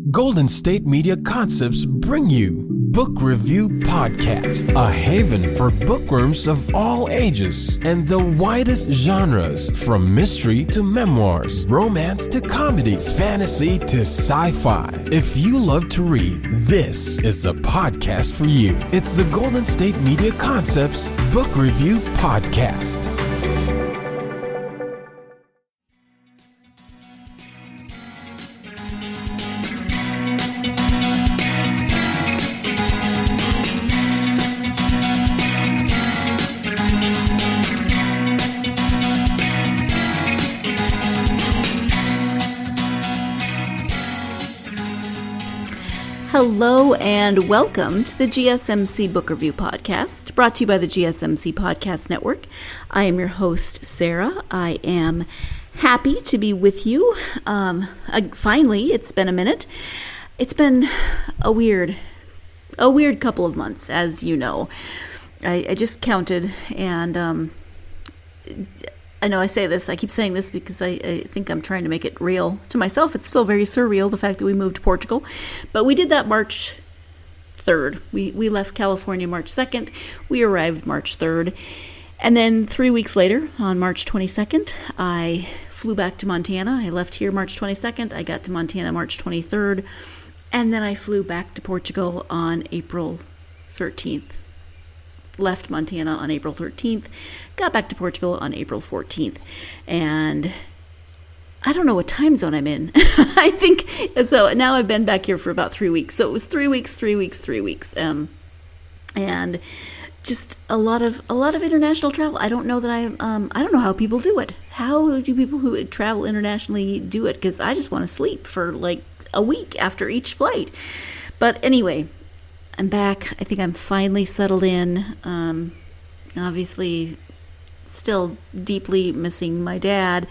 Golden State Media Concepts bring you Book Review Podcast, a haven for bookworms of all ages and the widest genres, from mystery to memoirs, romance to comedy, fantasy to sci-fi. If you love to read, this is a podcast for you. It's the Golden State Media Concepts Book Review Podcast. Hello and welcome to the GSMC Book Review Podcast, brought to you by the GSMC Podcast Network. I am your host, Sarah. I am happy to be with you. Finally, it's been a minute. It's been a weird couple of months, as you know. I just counted, and I know I keep saying this because I think I'm trying to make it real to myself. It's still very surreal, the fact that we moved to Portugal. But we did that March 3rd. We left California March 2nd. We arrived March 3rd. And then 3 weeks later, on March 22nd, I flew back to Montana. I left here March 22nd. I got to Montana March 23rd. And then I flew back to Portugal on April 13th. Left Montana on April 13th, got back to Portugal on April 14th, and I don't know what time zone I'm in. I think so. Now I've been back here for about 3 weeks, so it was 3 weeks, and just a lot of international travel. I don't know that I don't know how people do it. How do people who travel internationally do it? Because I just want to sleep for like a week after each flight. But anyway, I'm back. I think I'm finally settled in. Obviously, still deeply missing my dad.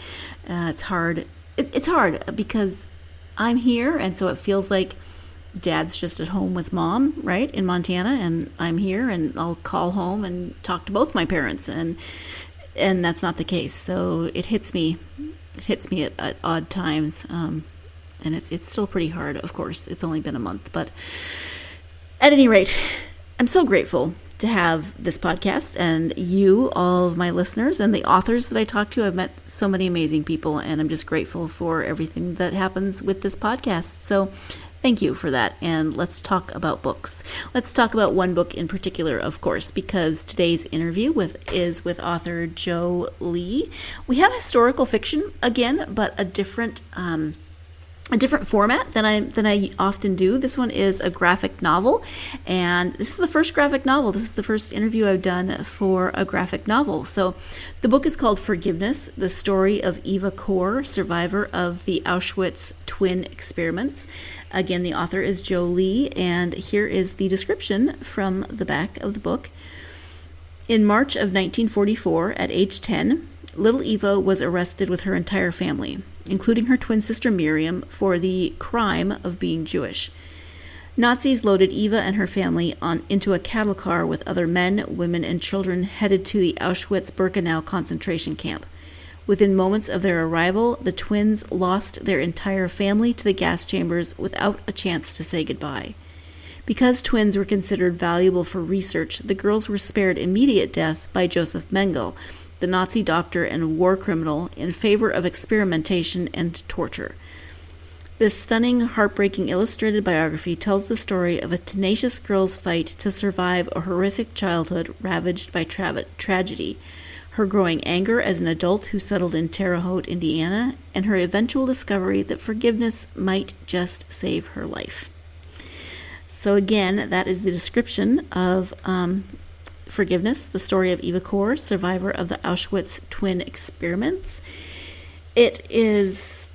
It's hard. It's hard because I'm here, and so it feels like Dad's just at home with Mom, right, in Montana, and I'm here, and I'll call home and talk to both my parents, and that's not the case. So it hits me. It hits me at odd times, and it's still pretty hard. Of course, it's only been a month, but at any rate, I'm so grateful to have this podcast and you, all of my listeners, and the authors that I talk to. I've met so many amazing people, and I'm just grateful for everything that happens with this podcast. So thank you for that. And let's talk about books. Let's talk about one book in particular, of course, because today's interview is with author Jo Lee. We have historical fiction again, but a different format than I often do. This one is a graphic novel, and this is the first graphic novel. This is the first interview I've done for a graphic novel. So the book is called Forgiveness, the story of Eva Kor, survivor of the Auschwitz twin experiments. Again, the author is Jo Lee, and here is the description from the back of the book. In March of 1944, at age 10, little Eva was arrested with her entire family, including her twin sister Miriam, for the crime of being Jewish. Nazis loaded Eva and her family into a cattle car with other men, women, and children headed to the Auschwitz-Birkenau concentration camp. Within moments of their arrival, the twins lost their entire family to the gas chambers without a chance to say goodbye. Because twins were considered valuable for research, the girls were spared immediate death by Joseph Mengele, the Nazi doctor and war criminal, in favor of experimentation and torture. This stunning, heartbreaking illustrated biography tells the story of a tenacious girl's fight to survive a horrific childhood ravaged by tragedy, her growing anger as an adult who settled in Terre Haute, Indiana, and her eventual discovery that forgiveness might just save her life. So again, that is the description of Forgiveness, the story of Eva Kor, survivor of the Auschwitz twin experiments. It is,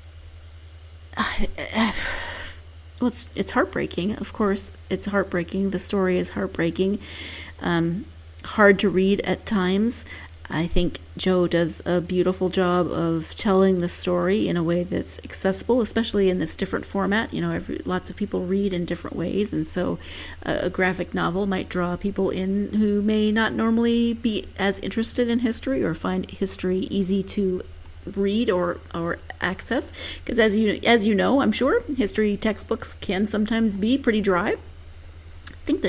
it's heartbreaking. Of course, it's heartbreaking. The story is heartbreaking. Hard to read at times. I think Jo does a beautiful job of telling the story in a way that's accessible, especially in this different format. You know, lots of people read in different ways, and so a graphic novel might draw people in who may not normally be as interested in history or find history easy to read or access, because as you know, I'm sure history textbooks can sometimes be pretty dry. I think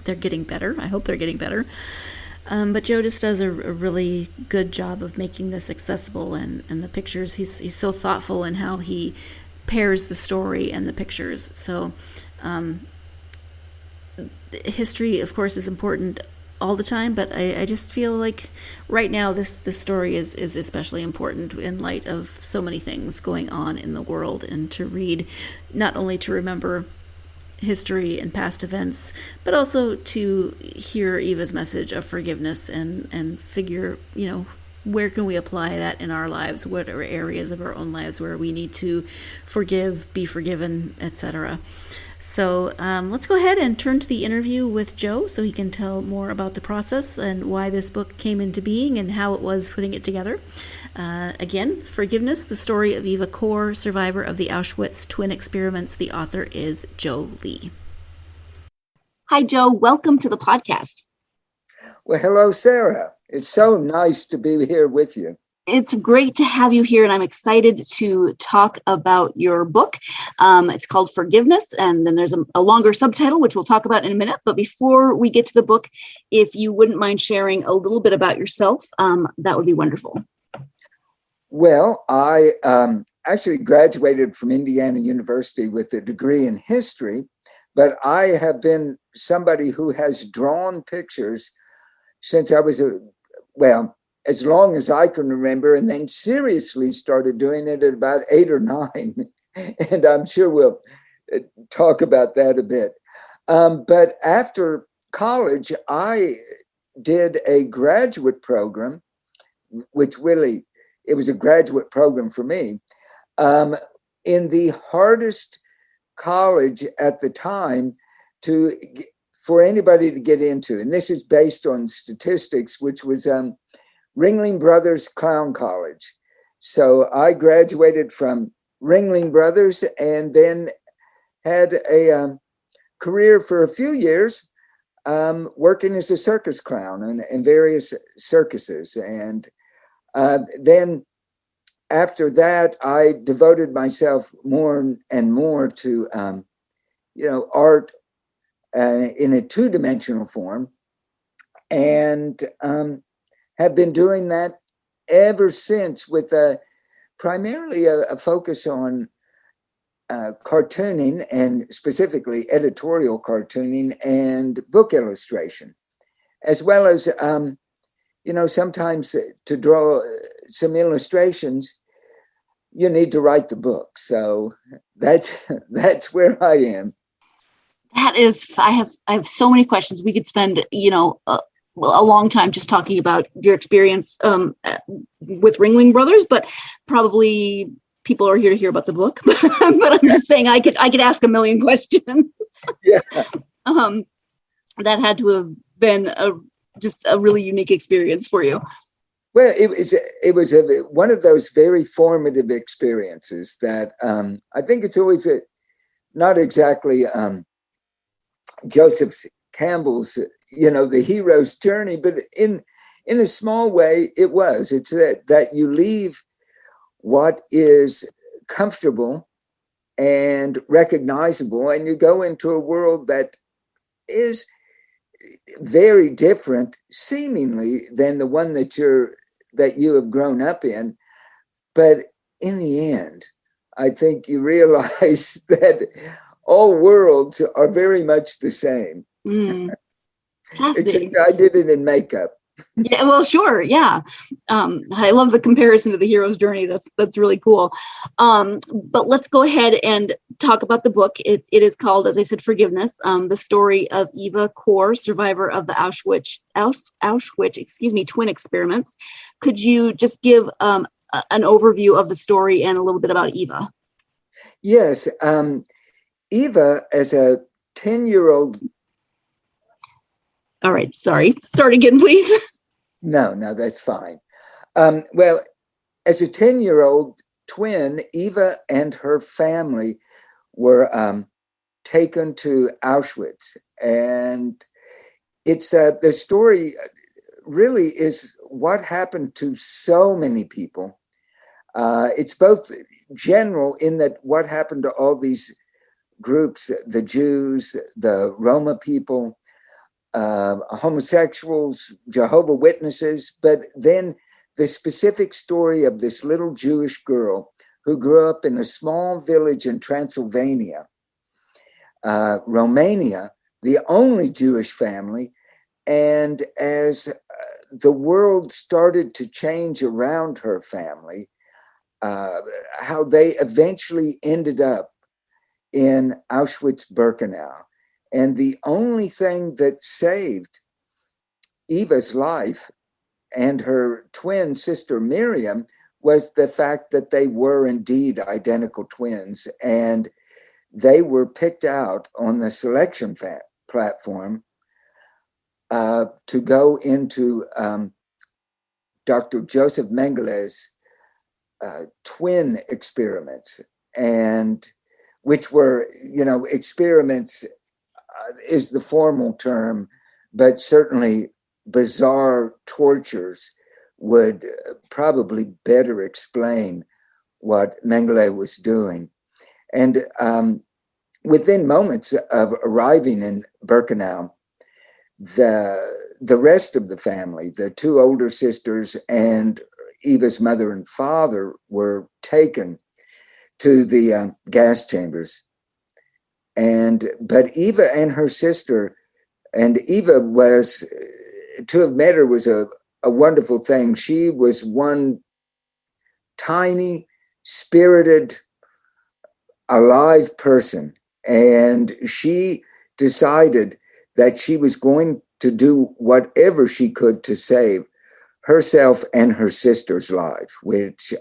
they're getting better. I hope they're getting better. But Joe just does a really good job of making this accessible, and the pictures, he's so thoughtful in how he pairs the story and the pictures. So history, of course, is important all the time, but I just feel like right now this story is especially important in light of so many things going on in the world, and to read, not only to remember history and past events, but also to hear Eva's message of forgiveness and figure, where can we apply that in our lives? What are areas of our own lives where we need to forgive, be forgiven, etc. So let's go ahead and turn to the interview with Joe so he can tell more about the process and why this book came into being and how it was putting it together. Again, Forgiveness, the story of Eva Kor, survivor of the Auschwitz twin experiments. The author is Joe Lee. Hi, Joe. Welcome to the podcast. Well, hello, Sarah. It's so nice to be here with you. It's great to have you here, and I'm excited to talk about your book. It's called Forgiveness, and then there's a longer subtitle, which we'll talk about in a minute. But before we get to the book, if you wouldn't mind sharing a little bit about yourself, that would be wonderful. Well, I actually graduated from Indiana University with a degree in history, but I have been somebody who has drawn pictures since I was as long as I can remember, and then seriously started doing it at about 8 or 9. And I'm sure we'll talk about that a bit. But after college, I did a graduate program, which really, it was a graduate program for me, in the hardest college at the time for anybody to get into. And this is based on statistics, which was Ringling Brothers Clown College. So I graduated from Ringling Brothers and then had a career for a few years working as a circus clown in various circuses. And then after that, I devoted myself more and more to art in a two-dimensional form, and have been doing that ever since, with primarily a focus on cartooning, and specifically editorial cartooning and book illustration, as well as sometimes to draw some illustrations, you need to write the book. So that's where I am. That is, I have so many questions. We could spend, a long time just talking about your experience with Ringling Brothers, but probably people are here to hear about the book. But I'm just saying I could ask a million questions. Yeah. That had to have been just a really unique experience for you. Well, it was one of those very formative experiences that I think it's always not exactly Joseph Campbell's, the hero's journey, but in a small way, it was. It's that you leave what is comfortable and recognizable, and you go into a world that is very different, seemingly, than the one that you have grown up in. But in the end, I think you realize that all worlds are very much the same. Except I did it in makeup. Yeah, well, sure. Yeah. I love the comparison to the hero's journey. That's really cool. But let's go ahead and talk about the book. It is called, as I said, Forgiveness, the story of Eva Kor, survivor of the Auschwitz, twin experiments. Could you just give an overview of the story and a little bit about Eva? Yes. Eva, as a 10-year-old. All right. Sorry. Start again, please. No, that's fine. Well, as a 10-year-old twin, Eva and her family were taken to Auschwitz. And it's the story really is what happened to so many people It's both general in that what happened to all these groups, the Jews, the Roma people, homosexuals, Jehovah Witnesses, but then the specific story of this little Jewish girl who grew up in a small village in Transylvania, Romania, the only Jewish family. And as the world started to change around her family, how they eventually ended up in Auschwitz-Birkenau. And the only thing that saved Eva's life and her twin sister Miriam was the fact that they were indeed identical twins, and they were picked out on the selection platform to go into Dr. Joseph Mengele's twin experiments, and which were, experiments is the formal term, but certainly bizarre tortures would probably better explain what Mengele was doing. And within moments of arriving in Birkenau, the rest of the family, the two older sisters and Eva's mother and father, were taken to the gas chambers. But Eva and her sister, and Eva was, to have met her was a wonderful thing. She was one tiny, spirited, alive person. And she decided that she was going to do whatever she could to save herself and her sister's life, which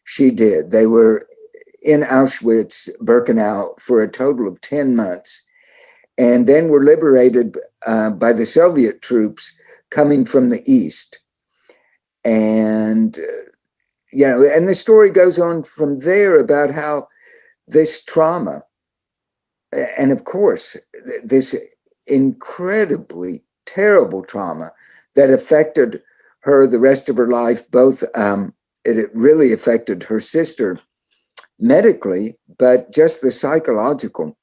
she did. They were in Auschwitz-Birkenau for a total of 10 months, and then were liberated by the Soviet troops coming from the east. And, and the story goes on from there about how this trauma, and of course, this incredibly terrible trauma that affected her the rest of her life, both it really affected her sister medically, but just the psychological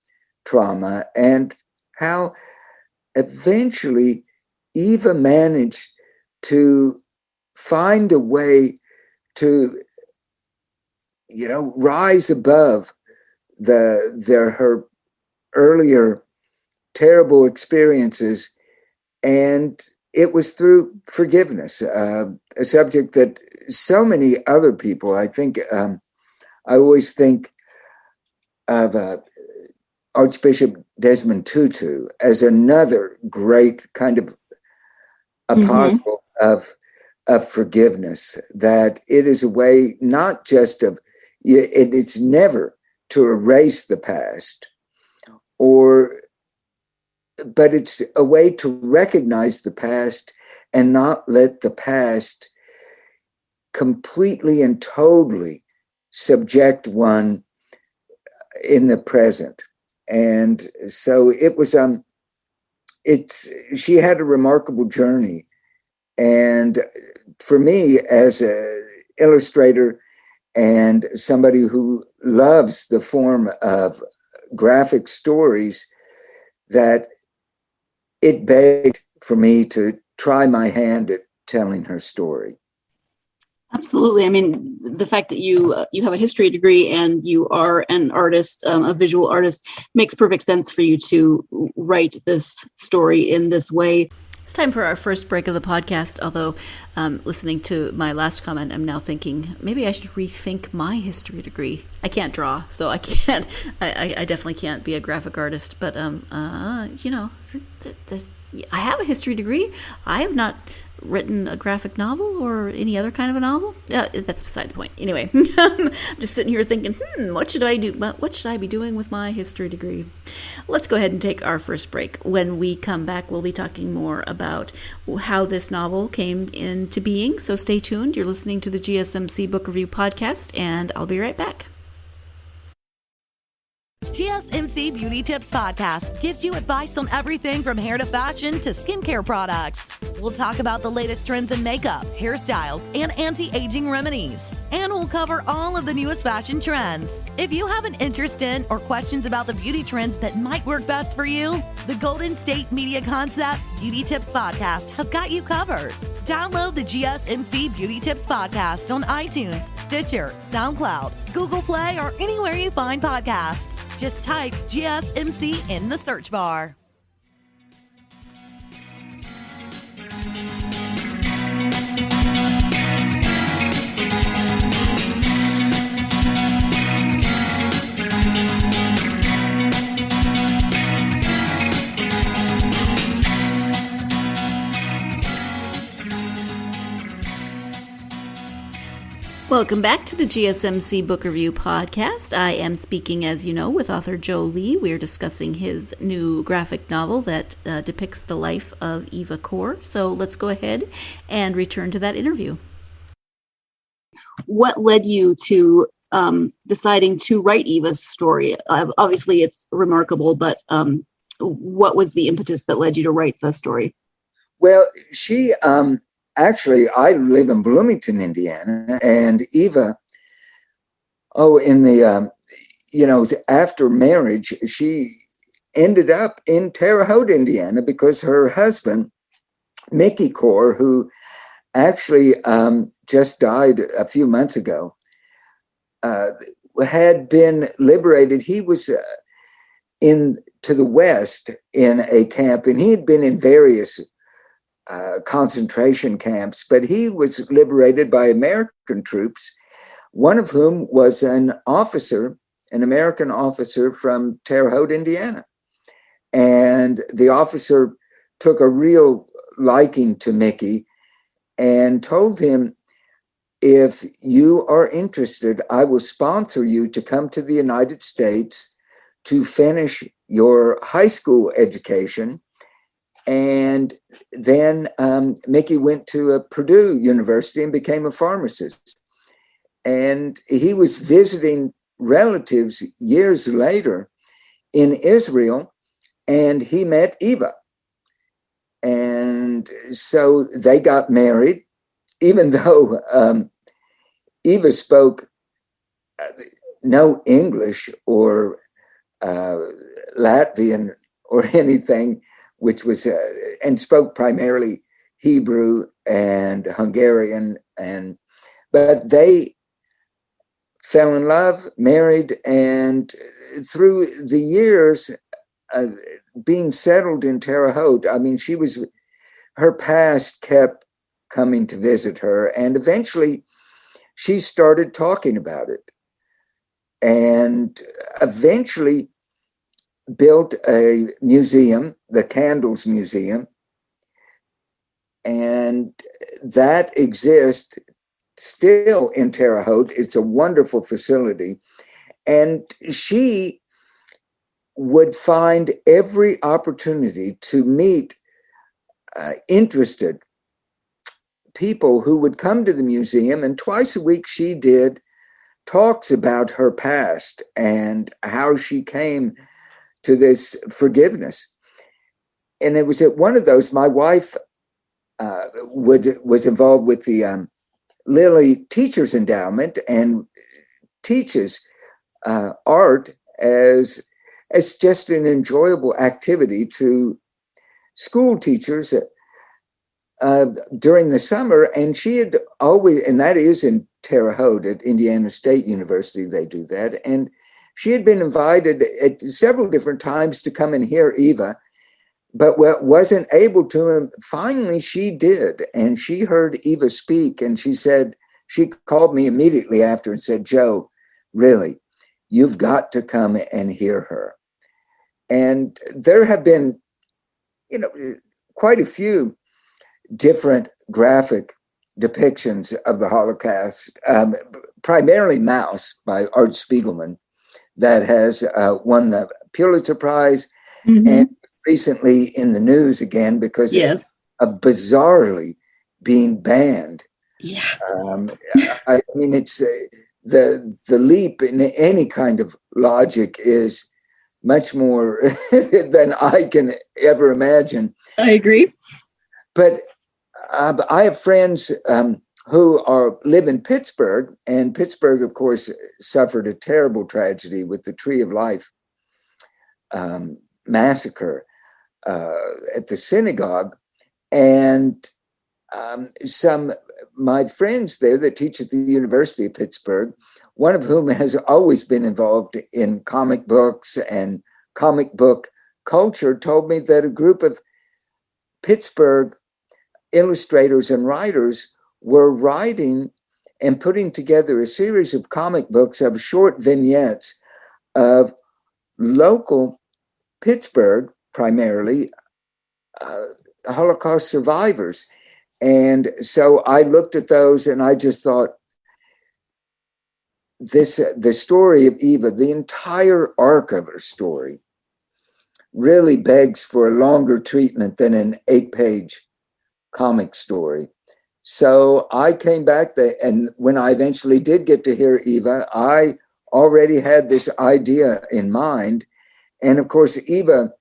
trauma, and how eventually Eva managed to find a way to, rise above her earlier terrible experiences. And it was through forgiveness, a subject that so many other people, I think, I always think of Archbishop Desmond Tutu as another great kind of apostle of forgiveness, that it is a way not just of, it's never to erase the past, but it's a way to recognize the past and not let the past completely and totally subject one in the present. And so it was, she had a remarkable journey. And for me, as an illustrator and somebody who loves the form of graphic stories, that it begged for me to try my hand at telling her story. Absolutely. I mean, the fact that you have a history degree and you are an artist, a visual artist, makes perfect sense for you to write this story in this way. It's time for our first break of the podcast, although listening to my last comment, I'm now thinking maybe I should rethink my history degree. I can't draw, so I can't. I definitely can't be a graphic artist, but I have a history degree. I have not written a graphic novel or any other kind of a novel. That's beside the point. Anyway, I'm just sitting here thinking, what should I do? What should I be doing with my history degree? Let's go ahead and take our first break. When we come back, we'll be talking more about how this novel came into being. So stay tuned. You're listening to the GSMC Book Review Podcast, and I'll be right back. GSMC Beauty Tips Podcast gives you advice on everything from hair to fashion to skincare products. We'll talk about the latest trends in makeup, hairstyles, and anti-aging remedies. And we'll cover all of the newest fashion trends. If you have an interest in or questions about the beauty trends that might work best for you, the Golden State Media Concepts Beauty Tips Podcast has got you covered. Download the GSMC Beauty Tips Podcast on iTunes, Stitcher, SoundCloud, Google Play, or anywhere you find podcasts. Just type GSMC in the search bar. Welcome back to the GSMC Book Review Podcast. I am speaking, as you know, with author Joe Lee. We are discussing his new graphic novel that depicts the life of Eva Kor. So let's go ahead and return to that interview. What led you to deciding to write Eva's story? Obviously, it's remarkable, but what was the impetus that led you to write the story? Well, she... Actually, I live in Bloomington, Indiana, and Eva, after marriage, she ended up in Terre Haute, Indiana, because her husband, Mickey Kor, who actually just died a few months ago, had been liberated. He was to the west in a camp, and he had been in various concentration camps, but he was liberated by American troops, one of whom was an American officer from Terre Haute, Indiana. And the officer took a real liking to Mickey and told him, if you are interested, I will sponsor you to come to the United States to finish your high school education. And then Mickey went to Purdue University and became a pharmacist. And he was visiting relatives years later in Israel, and he met Eva. And so they got married, even though Eva spoke no English or Latvian or anything, which was and spoke primarily Hebrew and Hungarian, but they fell in love, married, and through the years being settled in Terre Haute, I mean, her past kept coming to visit her, and eventually she started talking about it, and eventually built a museum, the Candles Museum, and that exists still in Terre Haute. It's a wonderful facility. And she would find every opportunity to meet interested people who would come to the museum, and twice a week she did talks about her past and how she came to this forgiveness. And it was at one of those, my wife was involved with the Lilly Teachers Endowment and teaches art as just an enjoyable activity to school teachers during the summer. And she had always, and that is in Terre Haute at Indiana State University, they do that. And she had been invited at several different times to come and hear Eva, but wasn't able to. And finally, she did. And she heard Eva speak. And she called me immediately after and said, Joe, really, you've got to come and hear her. And there have been, quite a few different graphic depictions of the Holocaust, primarily Mouse by Art Spiegelman, that has won the Pulitzer Prize, and recently in the news again because of bizarrely being banned. Yeah, I mean, it's the leap in any kind of logic is much more than I can ever imagine. I agree. But I have friends who live in Pittsburgh, and Pittsburgh, of course, suffered a terrible tragedy with the Tree of Life massacre at the synagogue. And my friends there that teach at the University of Pittsburgh, one of whom has always been involved in comic books and comic book culture, told me that a group of Pittsburgh illustrators and writers were writing and putting together a series of comic books of short vignettes of local Pittsburgh, primarily Holocaust survivors. And so I looked at those and I just thought, the story of Eva, the entire arc of her story, really begs for a longer treatment than an 8-page comic story. So I came back there, and when I eventually did get to hear Eva, I already had this idea in mind. And of course, Eva,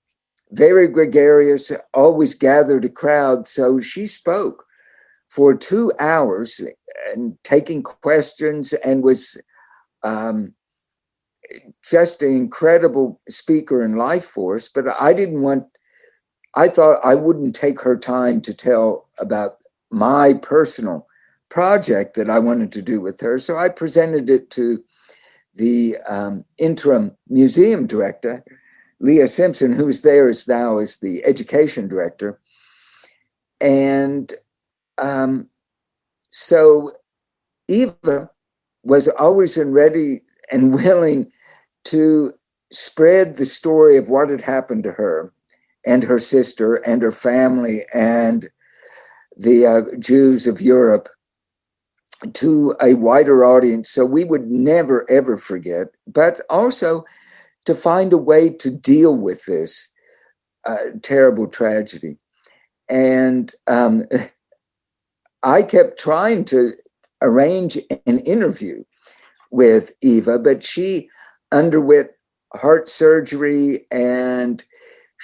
very gregarious, always gathered a crowd. So she spoke for 2 hours and taking questions, and was just an incredible speaker and life force. But I thought I wouldn't take her time to tell about my personal project that I wanted to do with her. So I presented it to the interim museum director, Leah Simpson, who's there now as the education director. And so Eva was always ready and willing to spread the story of what had happened to her and her sister and her family and the Jews of Europe to a wider audience, so we would never, ever forget, but also to find a way to deal with this terrible tragedy. And I kept trying to arrange an interview with Eva, but she underwent heart surgery, and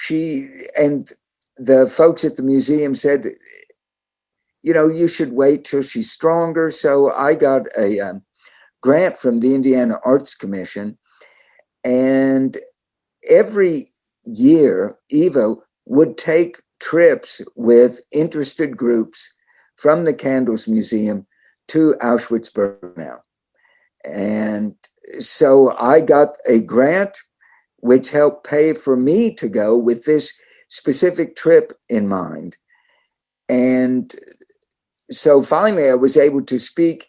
the folks at the museum said, you should wait till she's stronger. So I got a grant from the Indiana Arts Commission, and every year Eva would take trips with interested groups from the Candles Museum to Auschwitz-Birkenau. And so I got a grant which helped pay for me to go with this specific trip in mind. And so finally I was able to speak,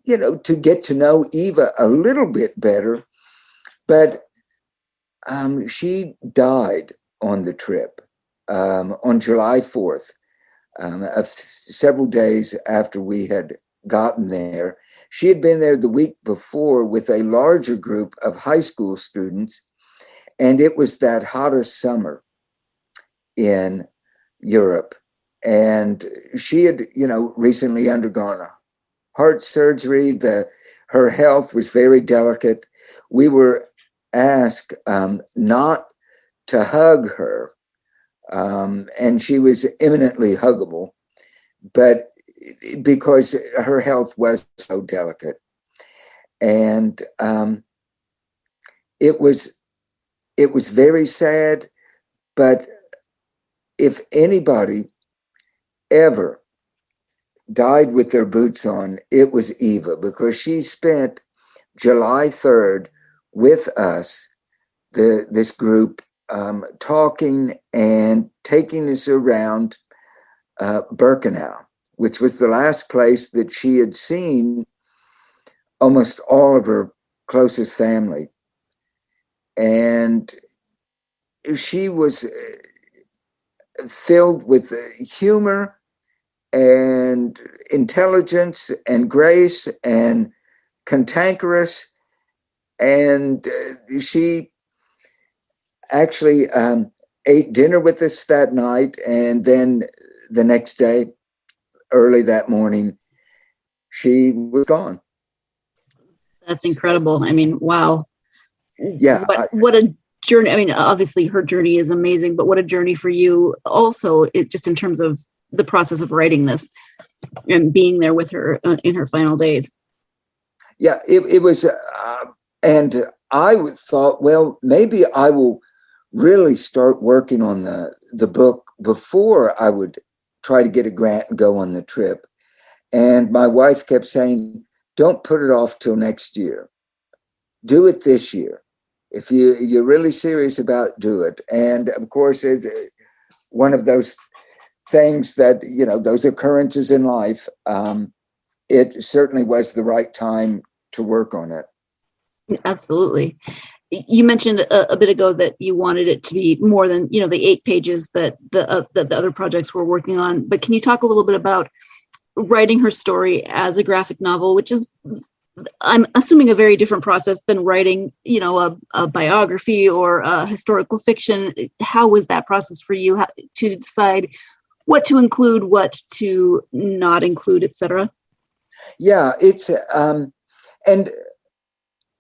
to get to know Eva a little bit better. But she died on the trip on July 4th, several days after we had gotten there. She had been there the week before with a larger group of high school students, and it was that hottest summer in Europe. And she had, recently undergone a heart surgery. Her health was very delicate. We were asked not to hug her, and she was eminently huggable, but because her health was so delicate. And it was very sad, but if anybody ever died with their boots on, it was Eva, because she spent July 3rd with us, this group, talking and taking us around Birkenau, which was the last place that she had seen almost all of her closest family. And she was filled with humor and intelligence and grace and cantankerous. And she actually ate dinner with us that night. And then the next day, early that morning, she was gone. That's incredible. I mean, wow. Yeah. What a journey. I mean, obviously her journey is amazing, but what a journey for you also, just in terms of the process of writing this and being there with her in her final days. Yeah, it was, and I thought, well, maybe I will really start working on the book before I would try to get a grant and go on the trip. And my wife kept saying, don't put it off till next year. Do it this year. If you're really serious about, do it. And of course, it's one of those things that, those occurrences in life, it certainly was the right time to work on it. Absolutely. You mentioned a bit ago that you wanted it to be more than, the 8 pages that the other projects were working on. But can you talk a little bit about writing her story as a graphic novel, which is, I'm assuming, a very different process than writing, a biography or a historical fiction. How was that process for you to decide what to include, what to not include, etc.? Yeah, it's and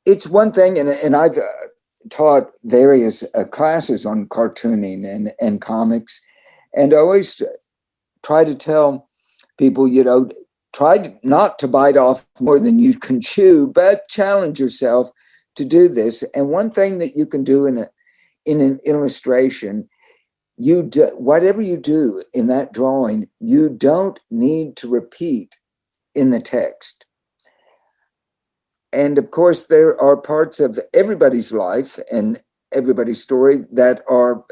it's one thing, and I've taught various classes on cartooning and comics, and I always try to tell people, try not to bite off more than you can chew, but challenge yourself to do this. And one thing that you can do in an illustration, whatever you do in that drawing, you don't need to repeat in the text. And of course, there are parts of everybody's life and everybody's story that are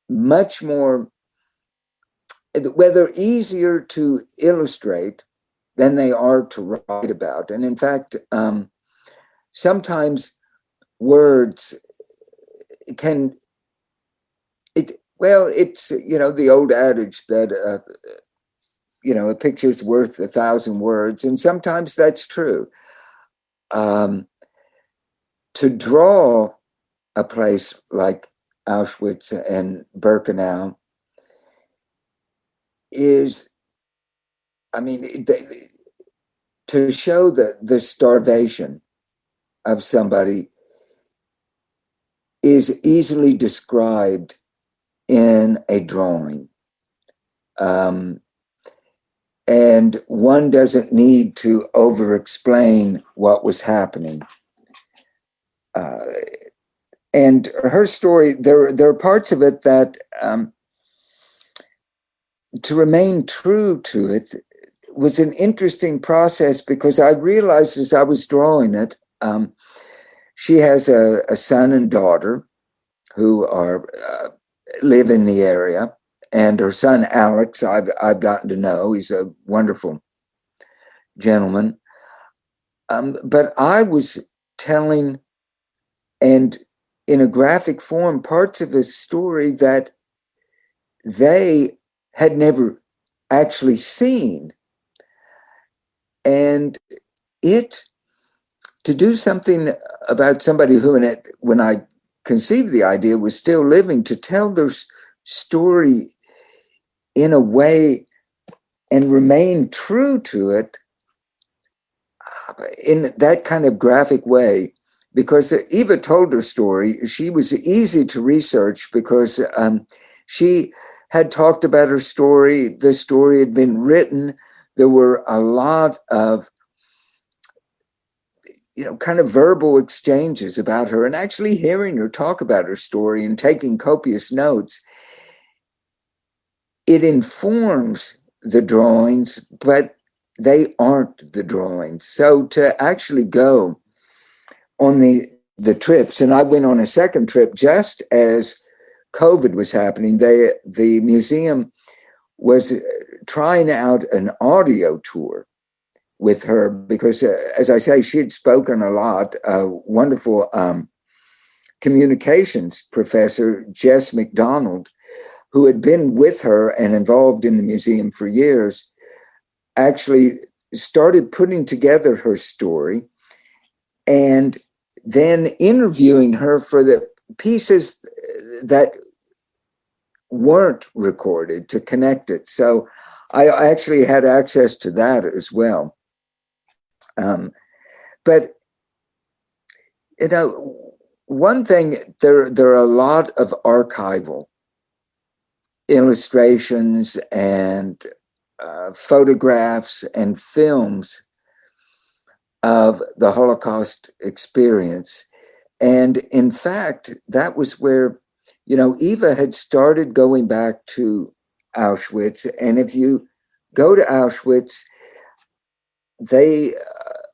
much more, whether easier to illustrate than they are to write about. And in fact, sometimes words can, it's, the old adage that, a picture's worth 1,000 words. And sometimes that's true. To draw a place like Auschwitz and Birkenau is, to show the starvation of somebody is easily described in a drawing. And one doesn't need to over-explain what was happening. And her story, there are parts of it that, to remain true to it, was an interesting process, because I realized as I was drawing it, she has a son and daughter who live in the area. And her son, Alex, I've gotten to know. He's a wonderful gentleman. But I was telling, and in a graphic form, parts of his story that they had never actually seen. And to do something about somebody who, when I conceived the idea, was still living, to tell their story in a way and remain true to it in that kind of graphic way, because Eva told her story. She was easy to research because she had talked about her story. The story had been written. There were a lot of, kind of verbal exchanges about her, and actually hearing her talk about her story and taking copious notes. It informs the drawings, but they aren't the drawings. So to actually go on the trips, and I went on a second trip just as COVID was happening. The museum was trying out an audio tour with her because, as I say, she had spoken a lot. A wonderful communications professor, Jess McDonald, who had been with her and involved in the museum for years, actually started putting together her story and then interviewing her for the pieces that weren't recorded to connect it. So I actually had access to that as well. But, one thing, there are a lot of archival illustrations and photographs and films of the Holocaust experience. And in fact, that was where, Eva had started going back to Auschwitz. And if you go to Auschwitz, they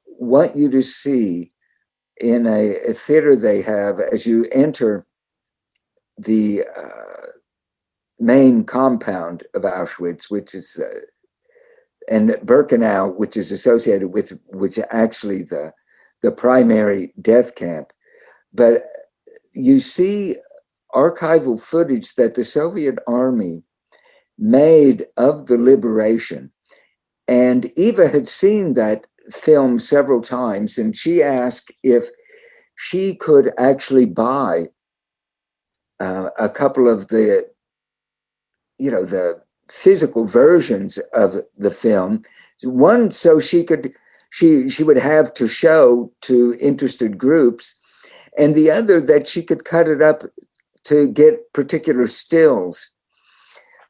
want you to see in a theater they have, as you enter the main compound of Auschwitz, which is and Birkenau, which is associated with, which actually the primary death camp. But you see archival footage that the Soviet army made of the liberation. And Eva had seen that film several times, and she asked if she could actually buy a couple of the physical versions of the film. One, so she would have to show to interested groups, and the other that she could cut it up to get particular stills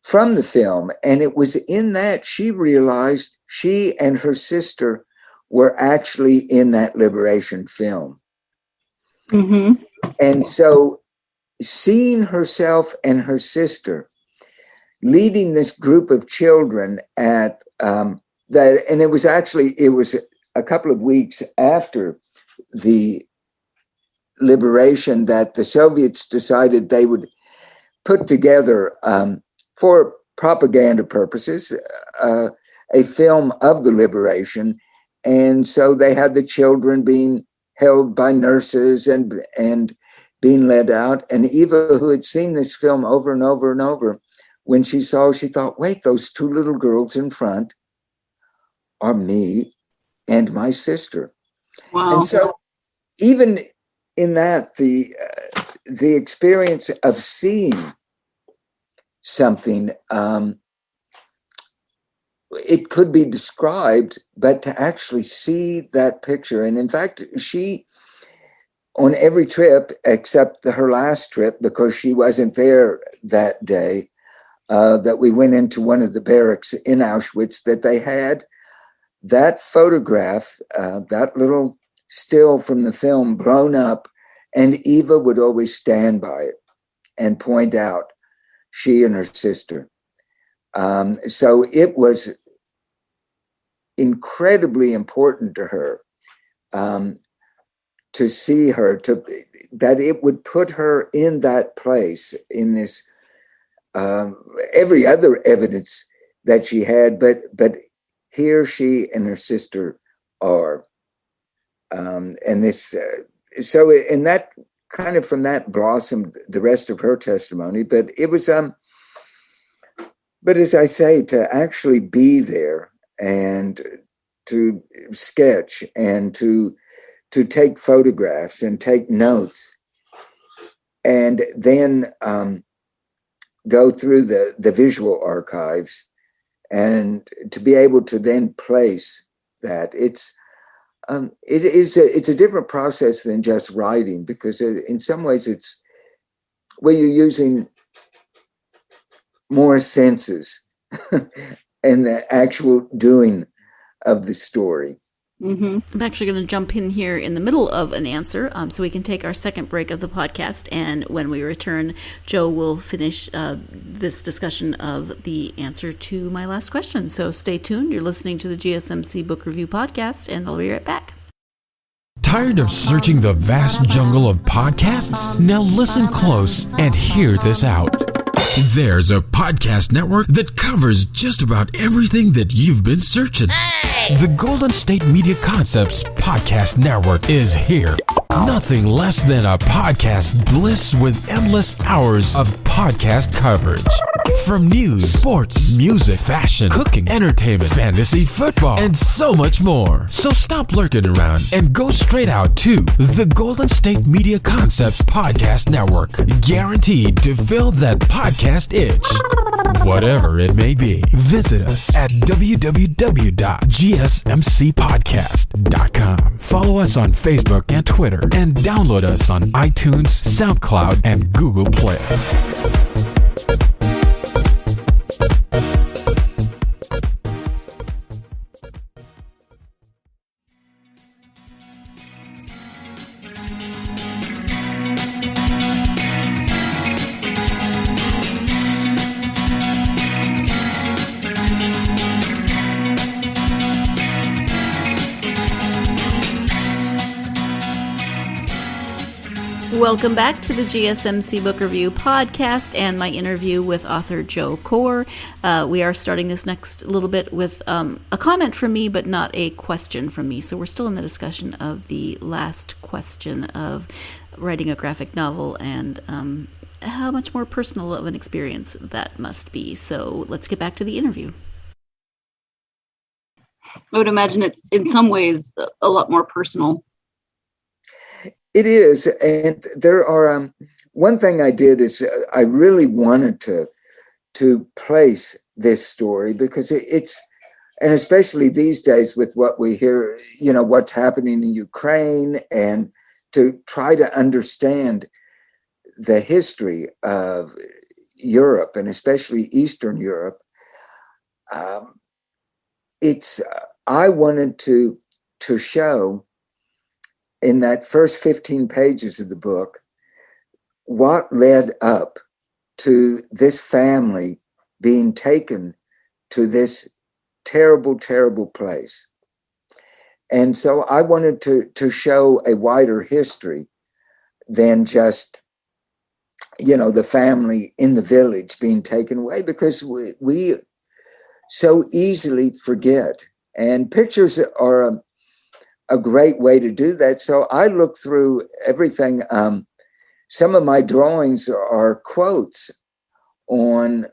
from the film. And it was in that she realized she and her sister were actually in that liberation film. Mm-hmm. And so seeing herself and her sister leading this group of children at that, and it was a couple of weeks after the liberation that the Soviets decided they would put together for propaganda purposes a film of the liberation. And so they had the children being held by nurses and being led out. And Eva, who had seen this film over and over and over, when she thought, wait, those two little girls in front are me and my sister. Wow. And so even in that, the experience of seeing something, it could be described, but to actually see that picture. And in fact, she, on every trip, except her last trip, because she wasn't there that day, that we went into one of the barracks in Auschwitz, that they had that photograph, that little still from the film blown up, and Eva would always stand by it and point out she and her sister. So it was incredibly important to her to see her, that it would put her in that place, in this every other evidence that she had, but here she and her sister are, and this. So, and that kind of from that blossomed the rest of her testimony. But it was, but as I say, to actually be there and to sketch and to take photographs and take notes, and then go through the visual archives, and to be able to then place that, it's a different process than just writing, because in some ways it's where you're using more senses and the actual doing of the story. Mm-hmm. I'm actually going to jump in here in the middle of an answer, so we can take our second break of the podcast. And when we return, Joe will finish this discussion of the answer to my last question. So stay tuned. You're listening to the GSMC Book Review Podcast, and I'll be right back. Tired of searching the vast jungle of podcasts? Now listen close and hear this out. There's a podcast network that covers just about everything that you've been searching. The Golden State Media Concepts Podcast Network is here. Nothing less than a podcast bliss with endless hours of podcast coverage. From news, sports, music, fashion, cooking, entertainment, fantasy, football, and so much more. So stop lurking around and go straight out to the Golden State Media Concepts Podcast Network. Guaranteed to fill that podcast itch. Whatever it may be. Visit us at www.gsmcpodcast.com. Follow us on Facebook and Twitter, and download us on iTunes, SoundCloud, and Google Play. Welcome back to the GSMC Book Review podcast and my interview with author Joe Corr. We are starting this next little bit with a comment from me, but not a question from me. So we're still in the discussion of the last question of writing a graphic novel and how much more personal of an experience that must be. So let's get back to the interview. I would imagine it's in some ways a lot more personal. It is, and there are one thing I did is I really wanted to place this story because it's, and especially these days with what we hear, what's happening in Ukraine, and to try to understand the history of Europe and especially Eastern Europe. I wanted to show in that first 15 pages of the book what led up to this family being taken to this terrible, terrible place. And so I wanted to show a wider history than just, the family in the village being taken away, because we so easily forget. And pictures are a great way to do that. So I looked through everything. Some of my drawings are quotes on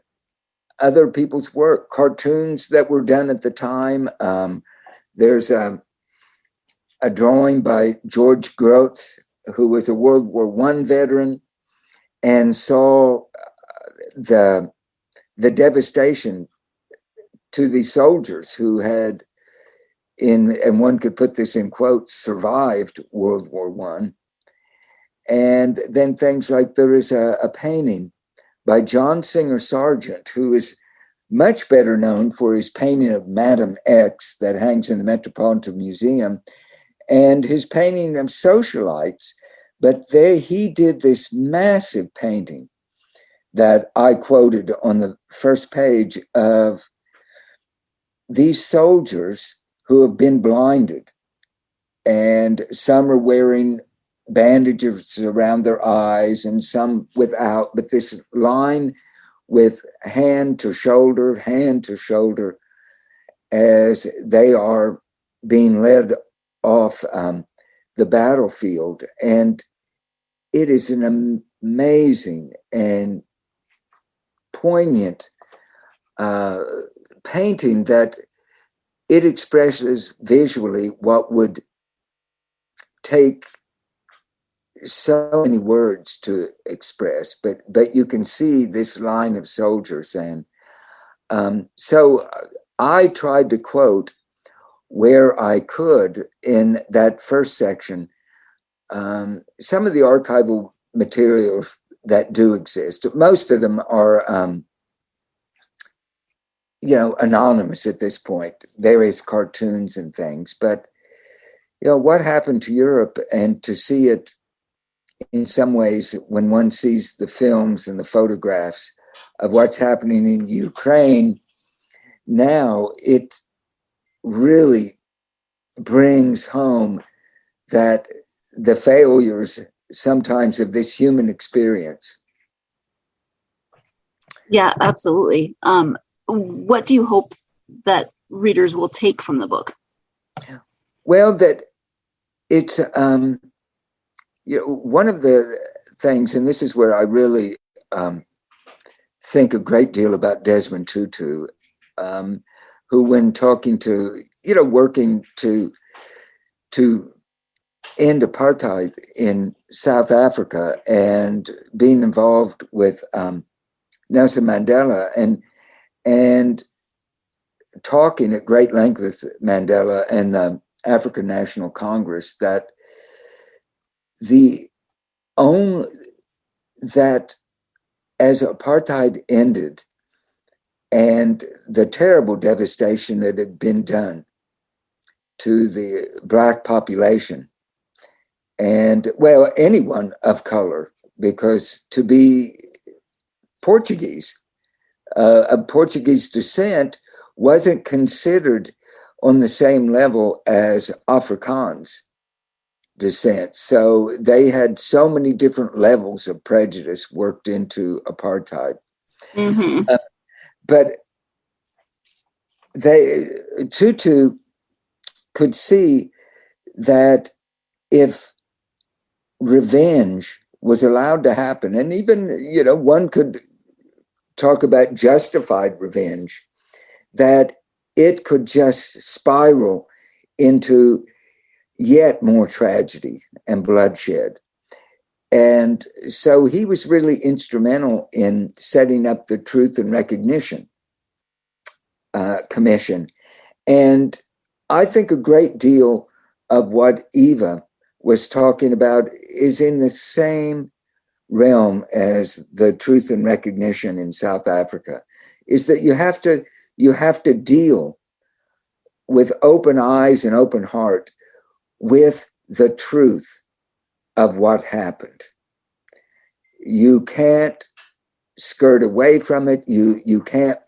other people's work, cartoons that were done at the time. There's a drawing by George Groth, who was a World War I veteran and saw the devastation to the soldiers who had, and one could put this in quotes, survived World War I. And then things like there is a painting by John Singer Sargent, who is much better known for his painting of Madame X that hangs in the Metropolitan Museum, and his painting of socialites. But he did this massive painting that I quoted on the first page of these soldiers who have been blinded, and some are wearing bandages around their eyes and some without, but this line with hand to shoulder as they are being led off the battlefield. And it is an amazing and poignant painting that it expresses visually what would take so many words to express, but you can see this line of soldiers. And so I tried to quote where I could in that first section some of the archival materials that do exist. Most of them are anonymous at this point, various cartoons and things. But, what happened to Europe, and to see it in some ways when one sees the films and the photographs of what's happening in Ukraine now, it really brings home that the failures sometimes of this human experience. Yeah, absolutely. What do you hope that readers will take from the book? Well, that it's one of the things, and this is where I really think a great deal about Desmond Tutu, who, when talking to, working to end apartheid in South Africa and being involved with Nelson Mandela and talking at great length with Mandela and the African National Congress, that that as apartheid ended and the terrible devastation that had been done to the Black population, and, well, anyone of color, because to be Portuguese, of Portuguese descent, wasn't considered on the same level as Afrikaans. descent. So they had so many different levels of prejudice worked into apartheid. Mm-hmm. But Tutu could see that if revenge was allowed to happen, and even, one could talk about justified revenge, that it could just spiral into yet more tragedy and bloodshed. And so he was really instrumental in setting up the Truth and Recognition Commission. And I think a great deal of what Eva was talking about is in the same realm as the Truth and Recognition in South Africa, is that you have to deal with open eyes and open heart with the truth of what happened. You can't skirt away from it. You can't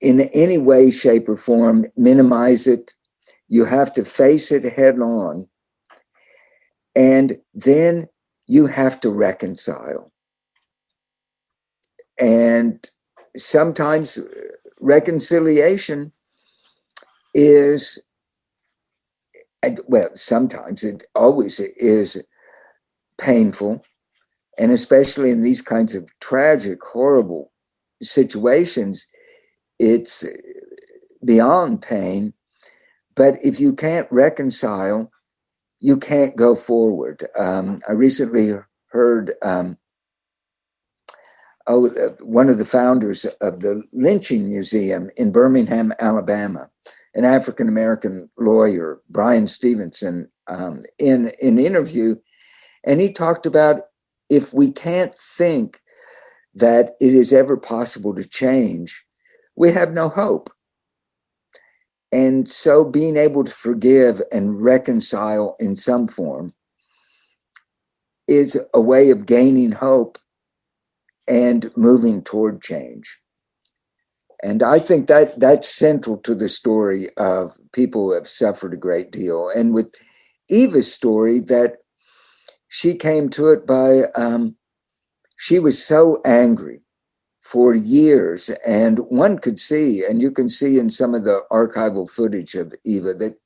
in any way, shape, or form minimize it. You have to face it head on. And then you have to reconcile. And sometimes reconciliation is, well, sometimes it always is painful. And especially in these kinds of tragic, horrible situations, it's beyond pain. But if you can't reconcile, you can't go forward. I recently heard one of the founders of the Lynching Museum in Birmingham, Alabama, an African-American lawyer, Brian Stevenson, in an interview, and he talked about, if we can't think that it is ever possible to change, we have no hope. And so being able to forgive and reconcile in some form is a way of gaining hope and moving toward change. And I think that that's central to the story of people who have suffered a great deal. And with Eva's story, that she came to it by, she was so angry for years. And one could see, and you can see in some of the archival footage of Eva, that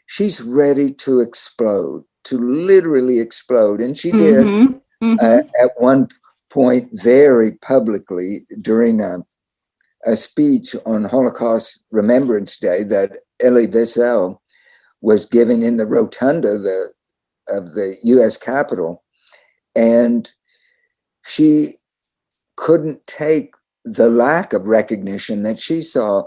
she's ready to explode, to literally explode. And she did at one point very publicly during a speech on Holocaust Remembrance Day that Elie Wiesel was giving in the rotunda of the US Capitol. And she couldn't take the lack of recognition that she saw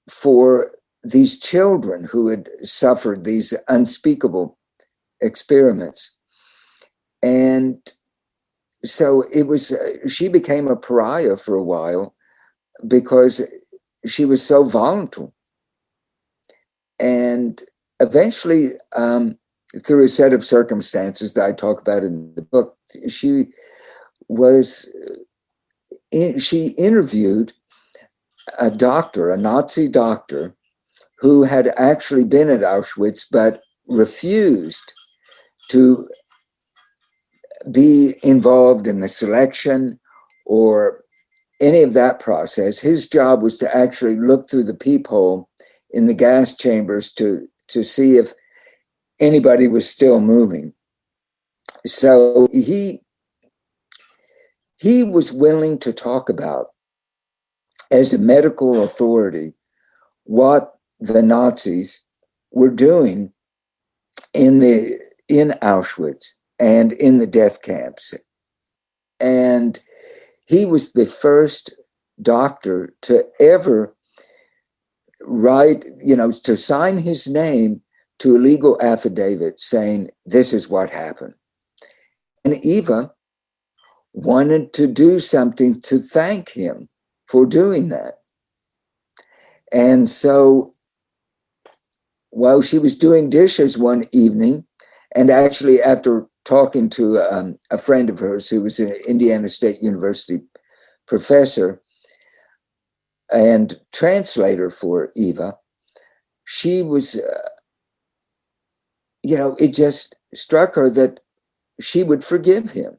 for these children who had suffered these unspeakable experiments. And so it was, she became a pariah for a while because she was so volatile. And eventually, through a set of circumstances that I talk about in the book, she interviewed a doctor, a Nazi doctor, who had actually been at Auschwitz but refused to be involved in the selection or any of that process. His job was to actually look through the peephole in the gas chambers to see if anybody was still moving. So he was willing to talk about, as a medical authority, what the Nazis were doing in Auschwitz and in the death camps. And he was the first doctor to ever write, to sign his name to a legal affidavit saying, this is what happened. And Eva wanted to do something to thank him for doing that. And so while she was doing dishes one evening, and actually after talking to a friend of hers who was an Indiana State University professor and translator for Eva, she was it just struck her that she would forgive him.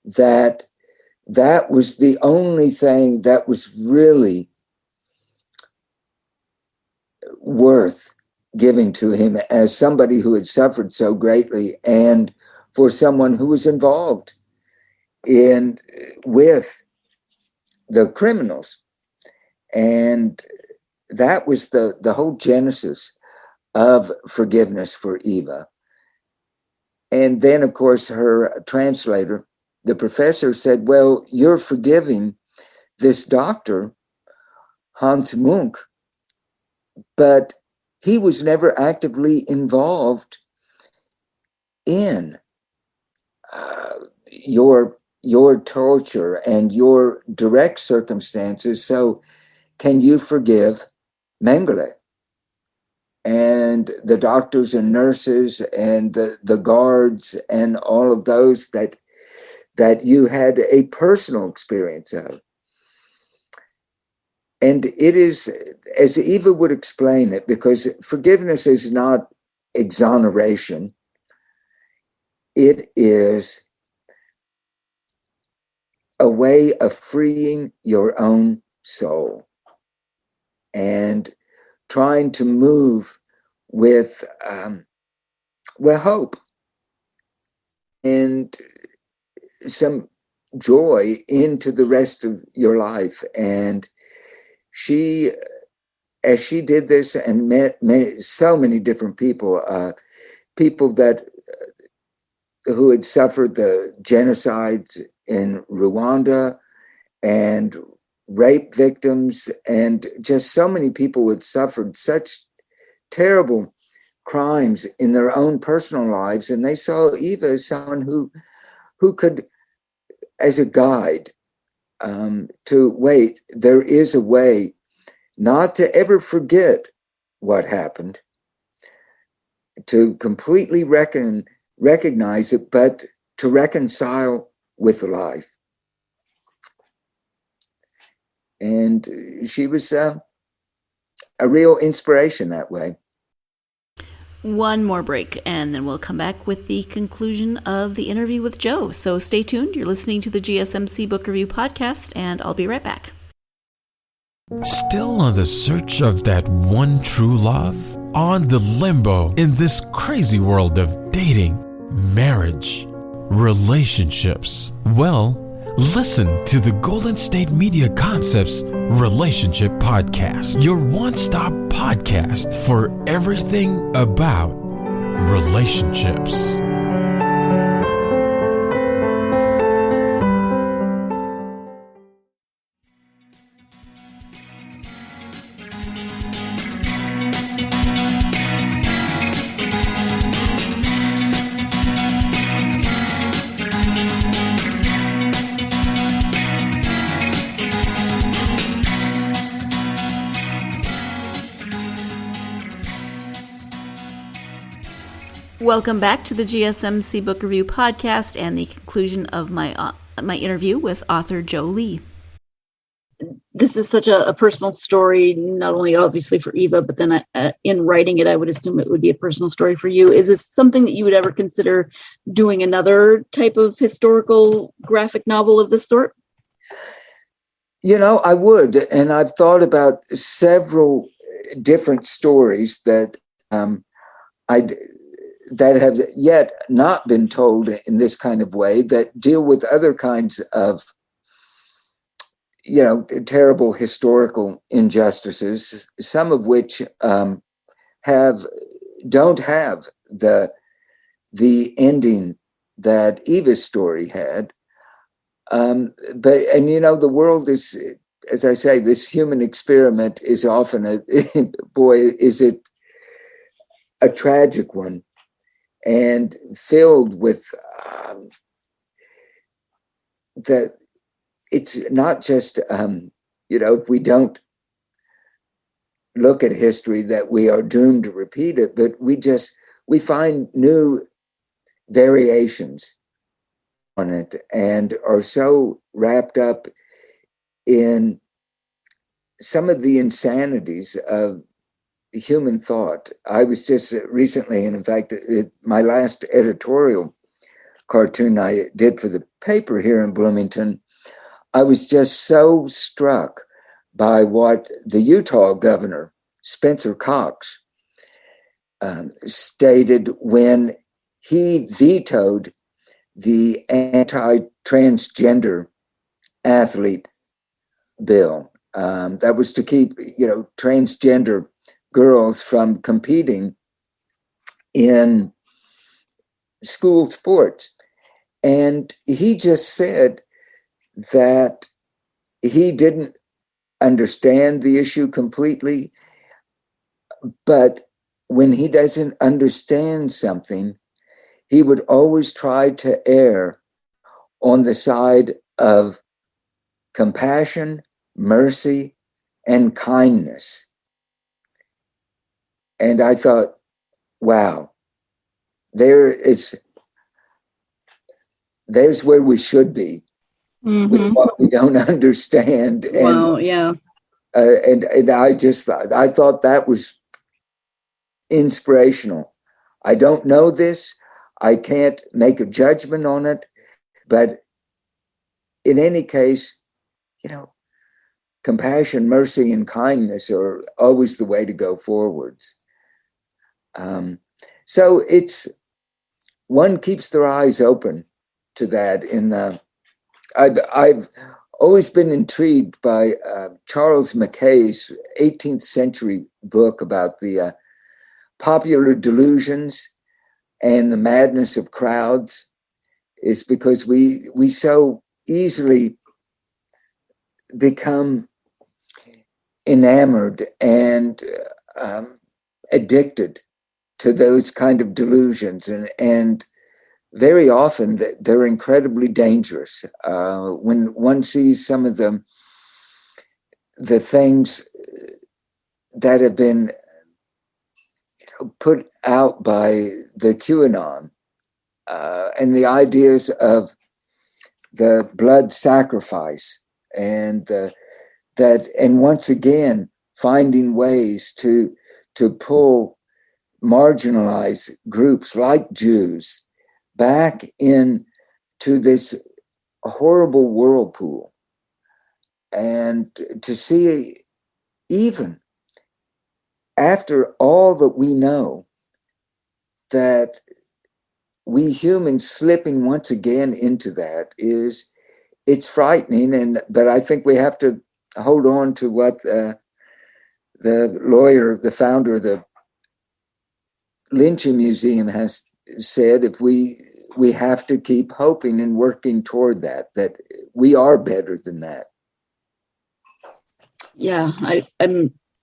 That was the only thing that was really worth giving to him as somebody who had suffered so greatly, and for someone who was involved with the criminals. And that was the whole genesis of forgiveness for Eva. And then, of course, her translator, the professor, said, well, you're forgiving this doctor, Hans Munk, but he was never actively involved in your torture and your direct circumstances. So can you forgive Mengele and the doctors and nurses and the guards and all of those that you had a personal experience of? And it is, as Eva would explain it, because forgiveness is not exoneration. It is a way of freeing your own soul and trying to move with hope and some joy into the rest of your life. And she, as she did this and met so many different people, people who had suffered the genocide in Rwanda, and rape victims, and just so many people who had suffered such terrible crimes in their own personal lives. And they saw Eva as someone who could, as a guide, to wait, there is a way not to ever forget what happened, to completely recognize it, but to reconcile with life. And she was a real inspiration that way. One more break, and then we'll come back with the conclusion of the interview with Joe. So stay tuned. You're listening to the GSMC Book Review Podcast, and I'll be right back. Still on the search of that one true love? On the limbo in this crazy world of dating, marriage, relationships? Well, listen to the Golden State Media Concepts Relationship Podcast, your one-stop podcast for everything about relationships. Welcome back to the GSMC Book Review Podcast and the conclusion of my interview with author Joe Lee. This is such a personal story, not only obviously for Eva, but then in writing it, I would assume it would be a personal story for you. Is this something that you would ever consider doing another type of historical graphic novel of this sort? I would, and I've thought about several different stories that that have yet not been told in this kind of way, that deal with other kinds of, terrible historical injustices, some of which don't have the ending that Eva's story had. The world is, as I say, this human experiment is often is it a tragic one, and filled with that. It's not just, if we don't look at history, that we are doomed to repeat it, but we find new variations on it and are so wrapped up in some of the insanities of human thought. I was just recently, and in fact, my last editorial cartoon I did for the paper here in Bloomington, I was just so struck by what the Utah governor, Spencer Cox, stated when he vetoed the anti-transgender athlete bill. That was to keep, transgender girls from competing in school sports. And he just said that he didn't understand the issue completely, but when he doesn't understand something, he would always try to err on the side of compassion, mercy, and kindness. And I thought, wow, there's where we should be with what we don't understand. Wow, yeah. And I thought that was inspirational. I don't know this. I can't make a judgment on it. But in any case, compassion, mercy, and kindness are always the way to go forwards. So one keeps their eyes open to that. I've always been intrigued by Charles Mackay's 18th century book about the popular delusions and the madness of crowds, is because we so easily become enamored and addicted to those kind of delusions, and very often they're incredibly dangerous. When one sees some of the things that have been put out by the QAnon and the ideas of the blood sacrifice, and once again finding ways to pull marginalized groups like Jews back into this horrible whirlpool, and to see, even after all that we know, that we humans slipping once again into that it's frightening. But I think we have to hold on to what the lawyer, the founder of the Lynching Museum, has said. If we have to keep hoping and working toward that we are better than that. Yeah,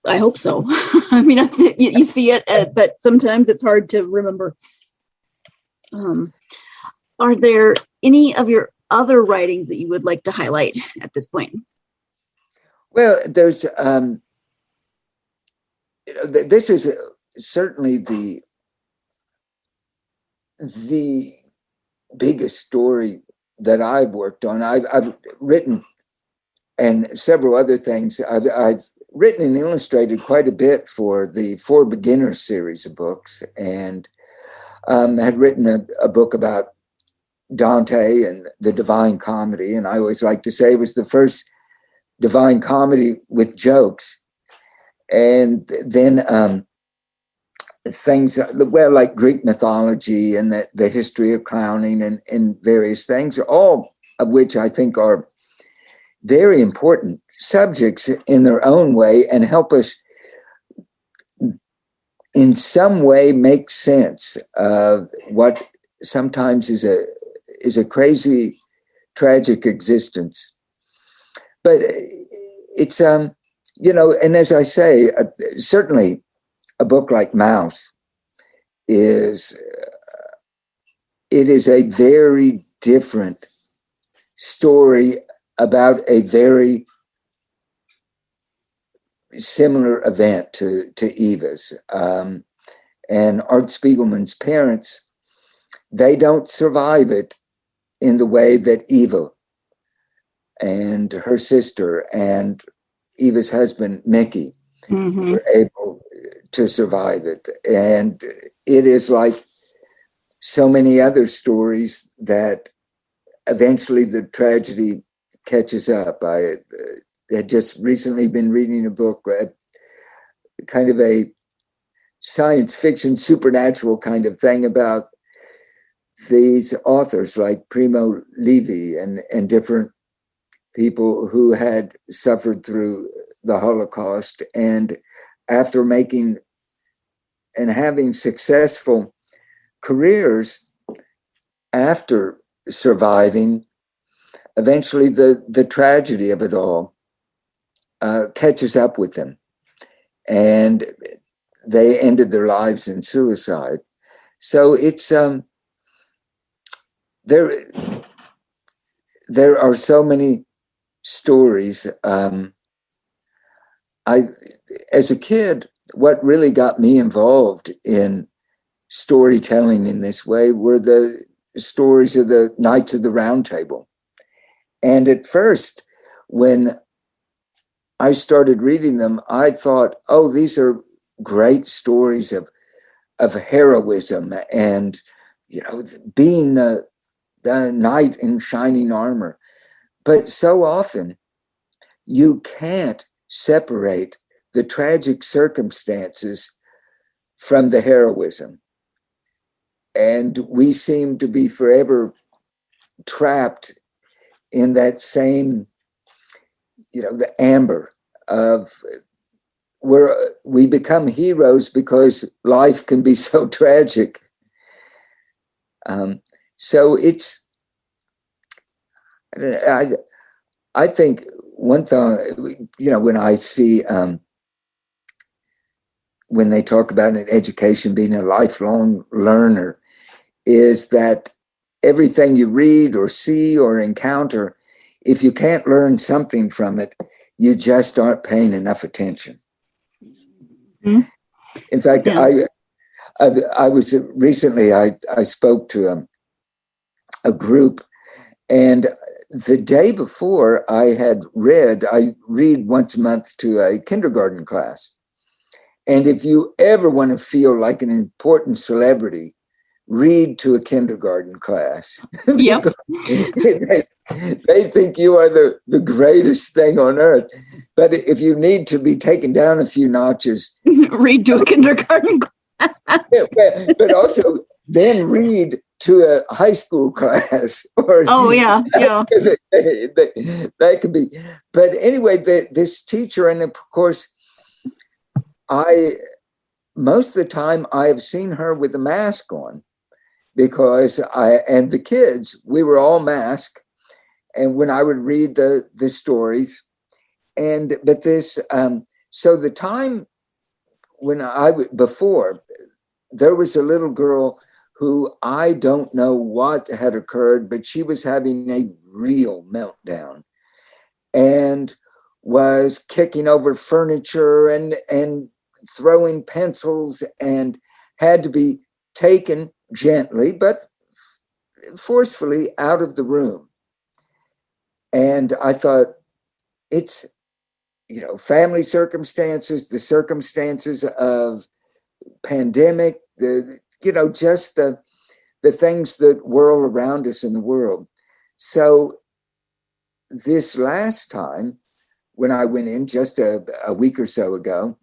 I hope so. I mean, you see it, but sometimes it's hard to remember. Are there any of your other writings that you would like to highlight at this point? Well, there's this is certainly the biggest story that I've worked on. I've written, and several other things. I've written and illustrated quite a bit for the For Beginners series of books, and had written a book about Dante and the Divine Comedy. And I always like to say it was the first Divine Comedy with jokes. And then things, well, like Greek mythology and the history of clowning and various things, all of which I think are very important subjects in their own way and help us in some way make sense of what sometimes is a crazy, tragic existence. But it's, and as I say, certainly a book like Mouth is a very different story about a very similar event to Eva's. And Art Spiegelman's parents, they don't survive it in the way that Eva and her sister and Eva's husband, Mickey, were able to survive it. And it is like so many other stories that eventually the tragedy catches up. I had just recently been reading a book, kind of a science fiction, supernatural kind of thing about these authors like Primo Levi and different people who had suffered through the Holocaust. And after making and having successful careers after surviving, eventually the tragedy of it all catches up with them. And they ended their lives in suicide. So it's there are so many stories. As a kid, what really got me involved in storytelling in this way were the stories of the Knights of the Round Table. And at first, when I started reading them, I thought, oh, these are great stories of heroism and, being the knight in shining armor. But so often you can't separate the tragic circumstances from the heroism. And we seem to be forever trapped in that same, the amber of where we become heroes because life can be so tragic. So it's, I think one thing, when I see, when they talk about an education being a lifelong learner, is that everything you read or see or encounter, if you can't learn something from it, you just aren't paying enough attention. Mm-hmm. In fact, yeah. I was recently, I spoke to a group, and the day before I read once a month to a kindergarten class. And if you ever want to feel like an important celebrity, read to a kindergarten class. Yep. they think you are the greatest thing on earth. But if you need to be taken down a few notches, read to a kindergarten class. But also then read to a high school class. Or oh, yeah. That could be. But anyway, this teacher, and of course, most of the time I have seen her with a mask on, because and the kids, we were all masked. And when I would read the stories, but this, so the time when before, there was a little girl who I don't know what had occurred, but she was having a real meltdown and was kicking over furniture and throwing pencils, and had to be taken gently but forcefully out of the room. And I thought, it's, family circumstances, the circumstances of pandemic, just the things that whirl around us in the world. So this last time when I went in just a week or so ago,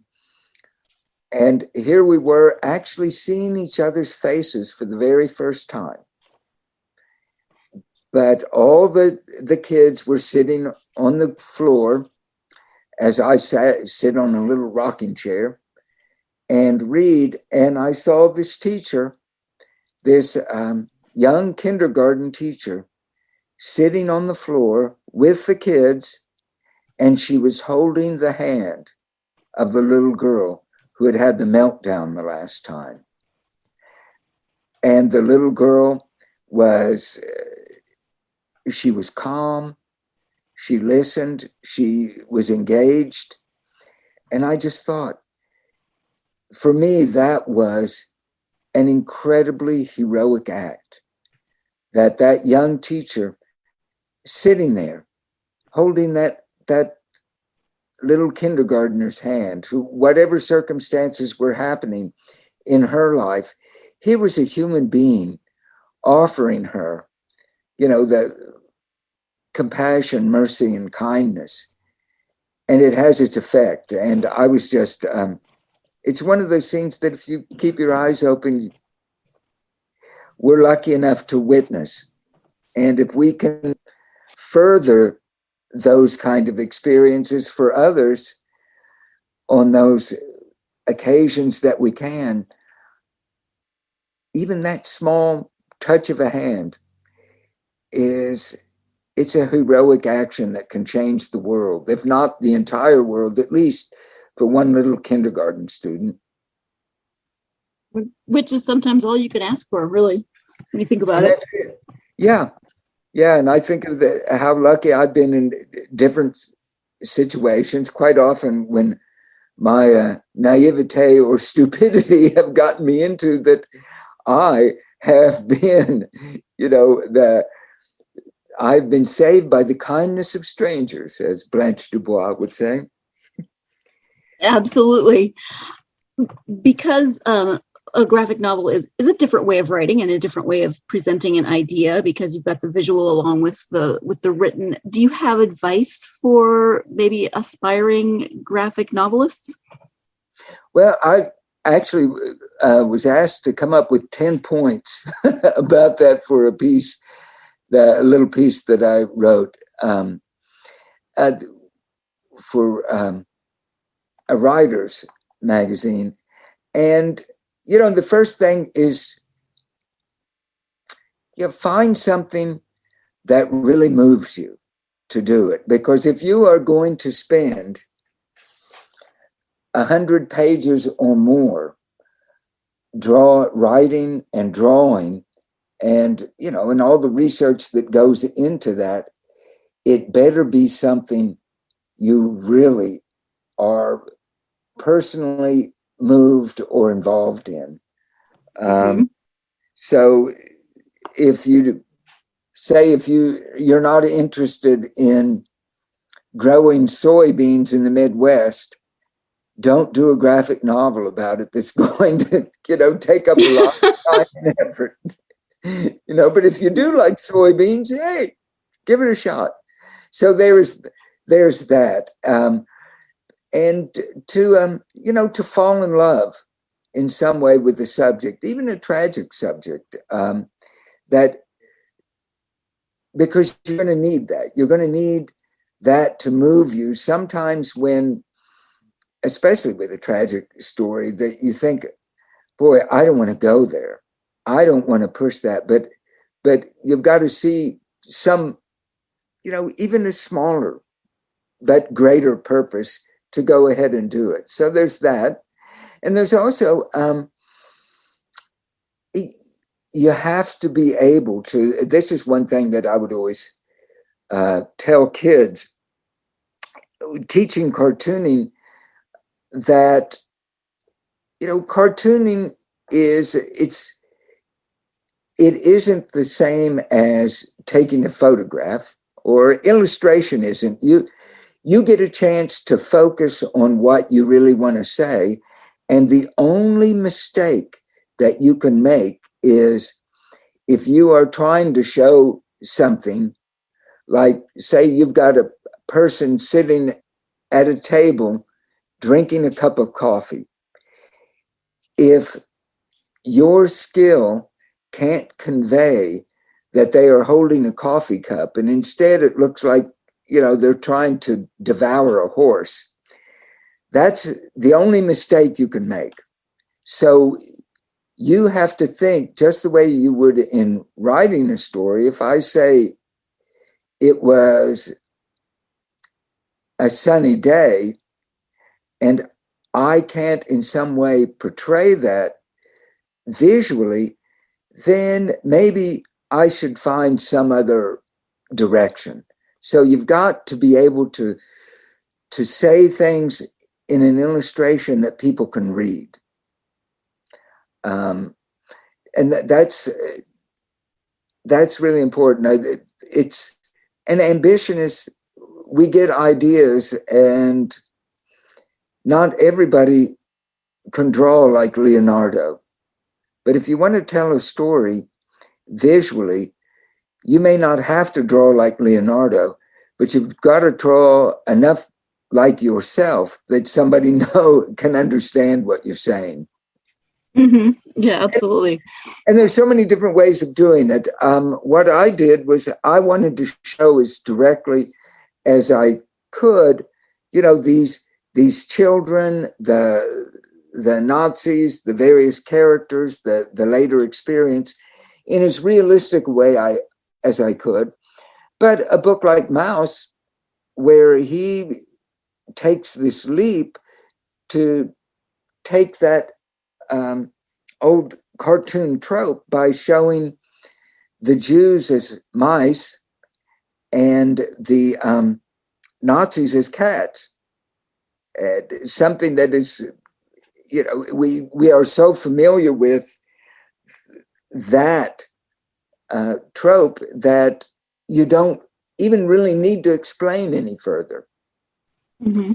and here we were actually seeing each other's faces for the very first time. But all the kids were sitting on the floor as I sit on a little rocking chair and read. And I saw this teacher, this young kindergarten teacher, sitting on the floor with the kids, and she was holding the hand of the little girl who had had the meltdown the last time. And the little girl she was calm, she listened, she was engaged. And I just thought, for me, that was an incredibly heroic act, that young teacher sitting there, holding that little kindergartner's hand, who, whatever circumstances were happening in her life, here was a human being offering her, the compassion, mercy, and kindness. And it has its effect. And I was just, it's one of those things that if you keep your eyes open, we're lucky enough to witness. And if we can further those kind of experiences for others on those occasions that we can, even that small touch of a hand it's a heroic action that can change the world, if not the entire world, at least for one little kindergarten student. Which is sometimes all you can ask for, really, when you think about it. Yeah. And I think of how lucky I've been in different situations. Quite often when my naivete or stupidity have gotten me into that, I have been, I've been saved by the kindness of strangers, as Blanche Dubois would say. Absolutely. Because a graphic novel is a different way of writing and a different way of presenting an idea, because you've got the visual along with the written. Do you have advice for maybe aspiring graphic novelists? Well, I actually was asked to come up with 10 points about that for a piece, a little piece that I wrote for a writer's magazine. And, the first thing is find something that really moves you to do it. Because if you are going to spend 100 pages or more writing and drawing, and, and all the research that goes into that, it better be something you really are personally moved or involved in. So if you're not interested in growing soybeans in the Midwest, don't do a graphic novel about it that's going to, take up a lot of time and effort. But if you do like soybeans, hey, give it a shot. So there's that. And to fall in love in some way with the subject, even a tragic subject, that, because you're going to need that. You're going to need that to move you sometimes when, especially with a tragic story, that you think, boy, I don't want to go there. I don't want to push that. But you've got to see some, even a smaller but greater purpose to go ahead and do it. So there's that. And there's also, you have to be able to, this is one thing that I would always tell kids teaching cartooning, that, cartooning it isn't the same as taking a photograph, or illustration isn't. You get a chance to focus on what you really want to say. And the only mistake that you can make is if you are trying to show something, like, say you've got a person sitting at a table drinking a cup of coffee. If your skill can't convey that they are holding a coffee cup, and instead it looks like, they're trying to devour a horse, that's the only mistake you can make. So you have to think just the way you would in writing a story. If I say it was a sunny day and I can't in some way portray that visually, then maybe I should find some other direction. So you've got to be able to say things in an illustration that people can read. And that's really important. It's an ambition is, we get ideas and not everybody can draw like Leonardo. But if you want to tell a story visually, you may not have to draw like Leonardo, but you've got to draw enough like yourself that somebody can understand what you're saying. Mm-hmm. Yeah, absolutely. And there's so many different ways of doing it. What I did was I wanted to show as directly as I could, these children, the Nazis, the various characters, the later experience, in as realistic a way as I could. But a book like Mouse, where he takes this leap to take that old cartoon trope by showing the Jews as mice and the Nazis as cats. Something that is, we are so familiar with that trope that you don't even really need to explain any further. Mm-hmm.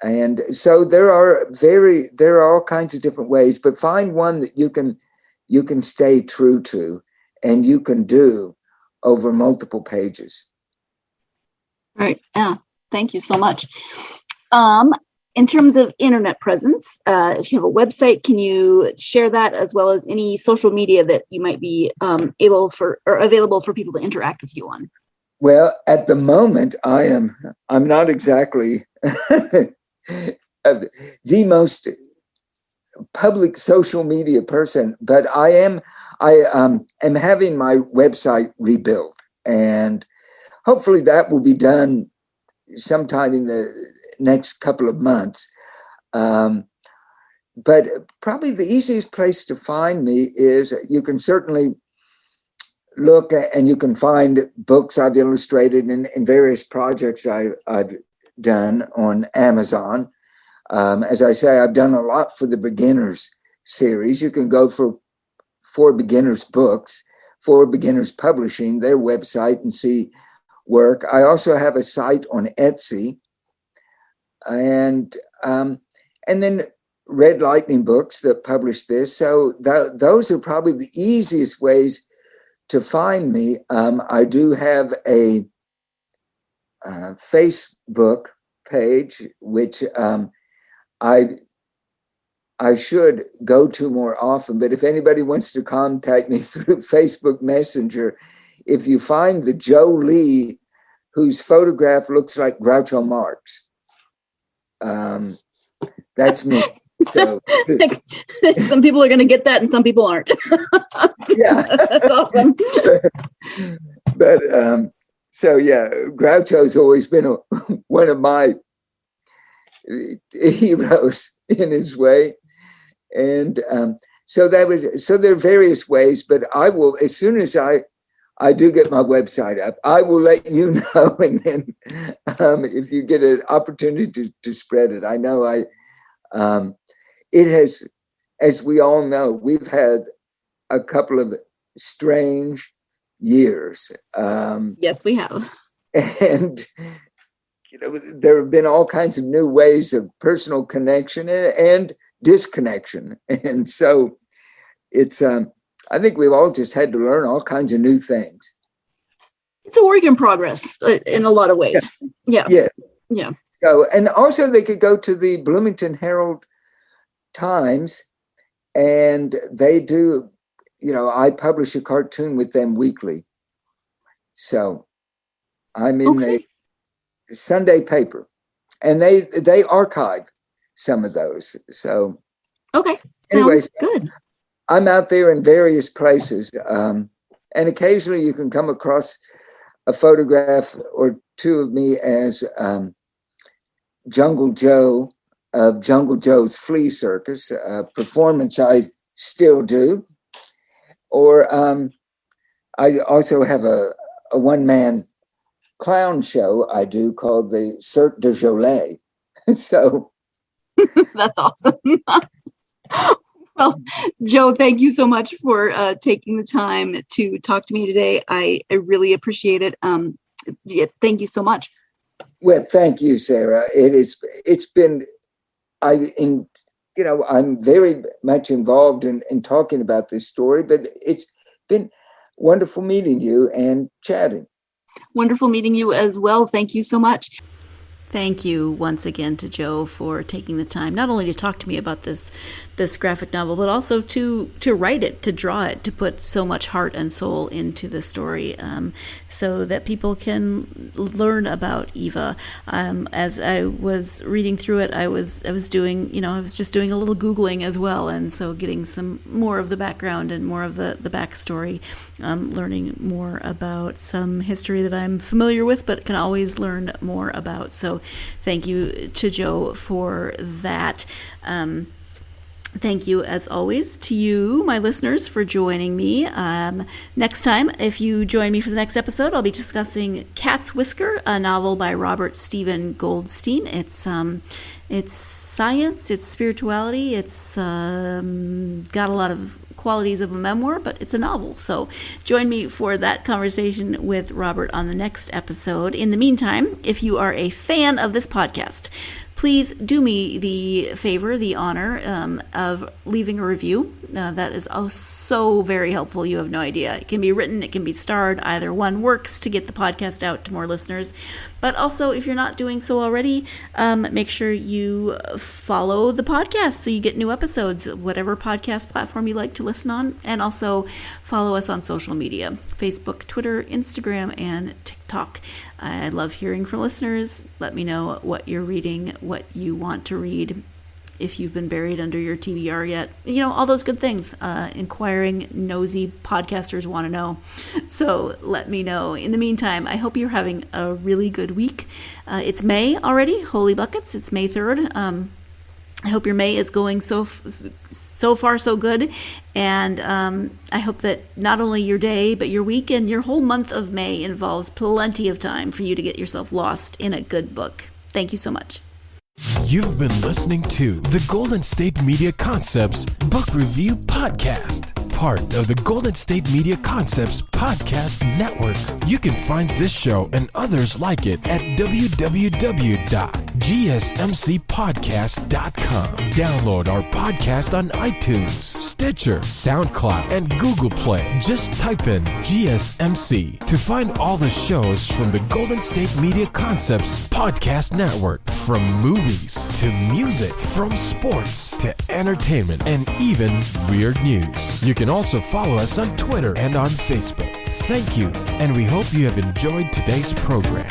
And so there are all kinds of different ways, but find one that you can stay true to and you can do over multiple pages. Right. Yeah. Thank you so much. In terms of internet presence, if you have a website, can you share that, as well as any social media that you might be available for people to interact with you on? Well, at the moment, I'm not exactly the most public social media person, but I am having my website rebuilt, and hopefully that will be done sometime in the next couple of months. But probably the easiest place to find me is, you can certainly look at, and you can find books I've illustrated in various projects I've done on Amazon. As I say, I've done a lot for the Beginners series. You can go for Beginners Books, for Beginners Publishing, their website, and see work. I also have a site on Etsy, and then Red Lightning Books that publish this. So those are probably the easiest ways to find me. I do have a Facebook page, which I should go to more often. But if anybody wants to contact me through Facebook Messenger, if you find the Joe Lee whose photograph looks like Groucho Marx, that's me. So some people are going to get that and some people aren't. Yeah. That's awesome. But so yeah, Groucho's always been one of my heroes in his way. And so there are various ways, but I will, as soon as I do get my website up, I will let you know. And then if you get an opportunity to spread it, I know it has, as we all know, we've had a couple of strange years. Yes, we have. And there have been all kinds of new ways of personal connection and disconnection. And so it's, I think we've all just had to learn all kinds of new things. It's a work in progress in a lot of ways. Yeah. So, and also they could go to the Bloomington Herald Times, and they do, I publish a cartoon with them weekly. So I'm in the Sunday paper, and they archive some of those. So anyways, good. I'm out there in various places, and occasionally you can come across a photograph or two of me as Jungle Joe of Jungle Joe's Flea Circus, a performance I still do. Or I also have a one-man clown show I do called the Cirque du Soleil. So that's awesome. Well, Joe, thank you so much for taking the time to talk to me today. I really appreciate it. Thank you so much. Well, thank you, Sarah. It's been I'm very much involved in talking about this story, but it's been wonderful meeting you and chatting. Wonderful meeting you as well. Thank you so much. Thank you once again to Joe for taking the time not only to talk to me about this graphic novel, but also to write it, to draw it, to put so much heart and soul into the story, so that people can learn about Eva. As I was reading through it, I was just doing a little Googling as well, and so getting some more of the background and more of the backstory, learning more about some history that I'm familiar with, but can always learn more about. So thank you to Joe for that. Thank you, as always, to you, my listeners, for joining me. Next time, if you join me for the next episode, I'll be discussing Cat's Whisker, a novel by Robert Stephen Goldstein. It's science, it's spirituality, it's got a lot of qualities of a memoir, but it's a novel. So join me for that conversation with Robert on the next episode. In the meantime, if you are a fan of this podcast, please do me the favor, the honor of leaving a review. That is so very helpful. You have no idea. It can be written, it can be starred. Either one works to get the podcast out to more listeners. But also, if you're not doing so already, make sure you follow the podcast so you get new episodes, whatever podcast platform you like to listen on. And also follow us on social media, Facebook, Twitter, Instagram, and TikTok. I love hearing from listeners. Let me know what you're reading, what you want to read, if you've been buried under your TBR yet. All those good things. Inquiring, nosy podcasters want to know. So let me know. In the meantime, I hope you're having a really good week. It's May already. Holy buckets. It's May 3rd. I hope your May is going so far so good, and I hope that not only your day, but your week and your whole month of May involves plenty of time for you to get yourself lost in a good book. Thank you so much. You've been listening to the Golden State Media Concepts Book Review Podcast, part of the Golden State Media Concepts Podcast Network. You can find this show and others like it at www.gsmcpodcast.com. Download our podcast on iTunes, Stitcher, SoundCloud, and Google Play. Just type in GSMC to find all the shows from the Golden State Media Concepts Podcast Network, from movies to music, from sports to entertainment, and even weird news. You can also follow us on Twitter and on Facebook. Thank you, and we hope you have enjoyed today's program.